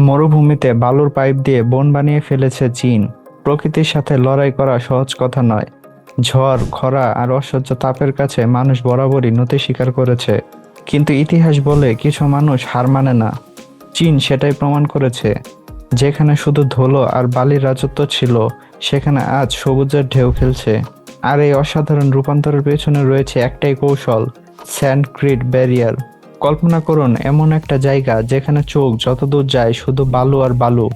মরুভূমিতে বালুর পাইপ দিয়ে বন বানিয়ে ফেলেছে চীন। প্রকৃতির সাথে লড়াই করা সহজ কথা নয়। ঝড়, খরা আর অসহ্য তাপের কাছে মানুষ বরাবরই নতি স্বীকার করেছে। কিন্তু ইতিহাস বলে কিছু মানুষ হার মানে না। চীন সেটাই প্রমাণ করেছে। যেখানে শুধু ধুলো আর বালির রাজত্ব ছিল, সেখানে আজ সবুজের ঢেউ খেলছে। আর এই অসাধারণ রূপান্তরের পেছনে রয়েছে একটাই কৌশল: স্যান্ড গ্রিড ব্যারিয়ার। কল্পনা করুন এমন একটা জায়গা যেখানে চোখ যতদূর যায় শুধু বালু আর বালু।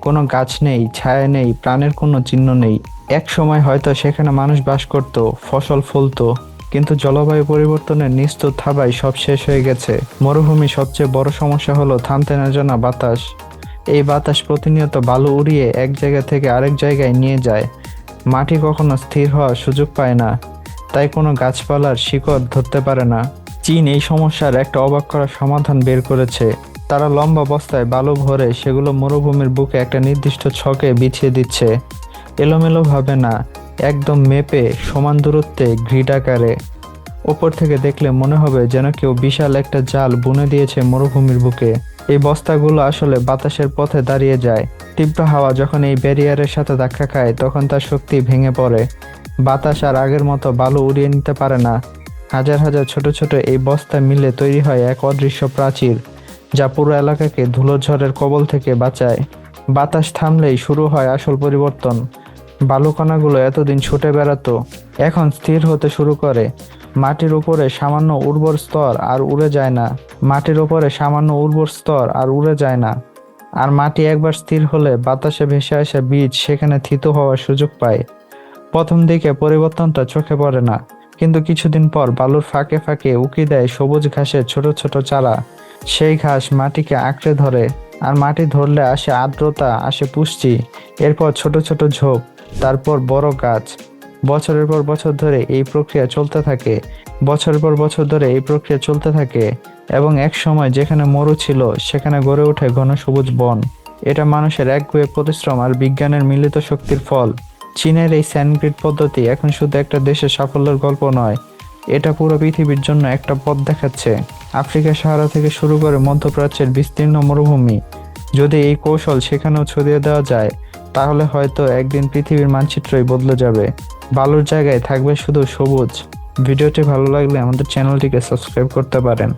কোনো গাছ নেই, ছায়া নেই, প্রাণের কোনো চিহ্ন নেই। এক সময় হয়তো সেখানে মানুষ বাস করত, ফসল ফলতো, কিন্তু জলবায়ু পরিবর্তনের নিষ্ঠুর থাবায় সব শেষ হয়ে গেছে। মরুভূমি সবচেয়ে বড় সমস্যা হলো থামতে না জানা বাতাস। এই বাতাস প্রতিনিয়ত বালু উড়িয়ে এক জায়গা থেকে আরেক জায়গায় নিয়ে যায়। মাটি কখনো স্থির হওয়ার সুযোগ পায় না, তাই কোনো গাছপালার শিকড় ধরতে পারে না। চীন এই সমস্যার একটা অবাক করা সমাধান বের করেছে। তারা লম্বা বস্তায় বালু ভরে সেগুলো মরুভূমির বুকে একটা নির্দিষ্ট ছকে বিছিয়ে দিচ্ছে। এলোমেলোভাবে না, একদম মেপে সমান দূরত্বে গ্রিড আকারে। ওপর থেকে দেখলে মনে হবে যেন কেউ বিশাল একটা জাল বুনে দিয়েছে মরুভূমির বুকে। এই বস্তাগুলো আসলে বাতাসের পথে দাঁড়িয়ে যায়। তীব্র হাওয়া যখন এই ব্যারিয়ারের সাথে ধাক্কা খায়, তখন তার শক্তি ভেঙে পড়ে। বাতাস আর আগের মতো বালু উড়িয়ে নিতে পারে না। হাজার হাজার ছোট ছোট এই বস্তা মিলে তৈরি হয় এক অদৃশ্য প্রাচীর, যা পুরো এলাকাকে ধুলোঝড়ের কবল থেকে বাঁচায়। বাতাস থামলেই শুরু হয় আসল পরিবর্তন। বালুকণাগুলো এতদিন ছুটে বেড়াতো, এখন স্থির হতে শুরু করে। মাটির উপরে সামান্য উর্বর স্তর আর উড়ে যায় না। আর মাটি একবার স্থির হলে বাতাসে ভেসে আসা বীজ সেখানে থিতু হওয়ার সুযোগ পায়। প্রথম দিকে পরিবর্তনটা চোখে পড়ে না, কিন্তু কিছুদিন পর বালুর ফাঁকে ফাঁকে উকি দেয় সবুজ ঘাসের ছোট ছোট চারা। সেই ঘাস মাটিকে আঁকড়ে ধরে, আর মাটি ধরলে আসে আর্দ্রতা, আসে পুষ্টি। এরপর ছোট ছোট ঝোপ, তারপর বড় গাছ। বছরের পর বছর ধরে এই প্রক্রিয়া চলতে থাকে এবং এক সময় যেখানে মরু ছিল সেখানে গড়ে ওঠে ঘন সবুজ বন। এটা মানুষের একগুঁয়ে পরিশ্রম আর বিজ্ঞানের মিলিত শক্তির ফল। চীনের এই স্যান্ডগ্রিড পদ্ধতি এখন শুধু একটা দেশের সাফল্যের গল্প নয়, এটা পুরো পৃথিবীর জন্য একটা পথ দেখাচ্ছে। আফ্রিকার সাহারা থেকে শুরু করে মধ্যপ্রাচ্যের বিস্তীর্ণ মরুভূমি, যদি এই কৌশল সেখানেও ছড়িয়ে দেওয়া যায়, তাহলে হয়তো একদিন পৃথিবীর মানচিত্রই বদলে যাবে। বালুর জায়গায় থাকবে শুধু সবুজ। ভিডিওটি ভালো লাগলে আমাদের চ্যানেলটিকে সাবস্ক্রাইব করতে পারেন।